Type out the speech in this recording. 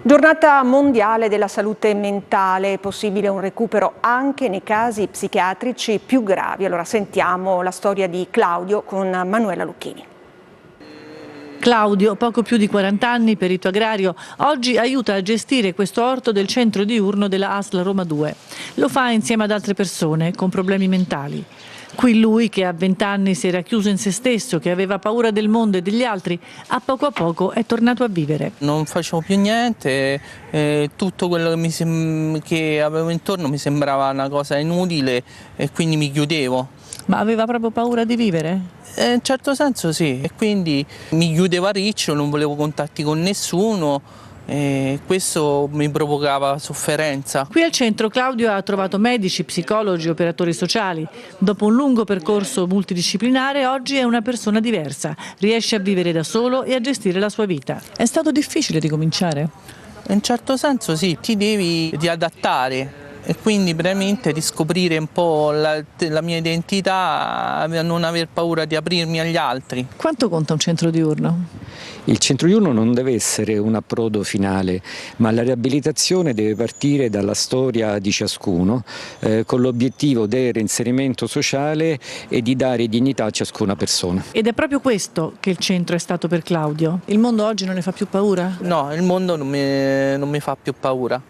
Giornata mondiale della salute mentale, è possibile un recupero anche nei casi psichiatrici più gravi. Allora sentiamo la storia di Claudio con Manuela Lucchini. Claudio, poco più di 40 anni, perito agrario, oggi aiuta a gestire questo orto del centro diurno della ASL Roma 2. Lo fa insieme ad altre persone con problemi mentali. Qui lui, che a 20 anni si era chiuso in se stesso, che aveva paura del mondo e degli altri, a poco è tornato a vivere. Non facevo più niente, tutto quello che avevo intorno mi sembrava una cosa inutile e quindi mi chiudevo. Ma aveva proprio paura di vivere? In un certo senso sì, e quindi mi chiudevo a riccio, non volevo contatti con nessuno e questo mi provocava sofferenza. Qui al centro Claudio ha trovato medici, psicologi, operatori sociali. Dopo un lungo percorso multidisciplinare oggi è una persona diversa, riesce a vivere da solo e a gestire la sua vita. È stato difficile ricominciare? In un certo senso sì, ti devi riadattare. E quindi veramente riscoprire un po' la mia identità, non aver paura di aprirmi agli altri. Quanto conta un centro diurno? Il centro diurno non deve essere un approdo finale, ma la riabilitazione deve partire dalla storia di ciascuno, con l'obiettivo del reinserimento sociale e di dare dignità a ciascuna persona. Ed è proprio questo che il centro è stato per Claudio. Il mondo oggi non ne fa più paura? No, il mondo non mi fa più paura.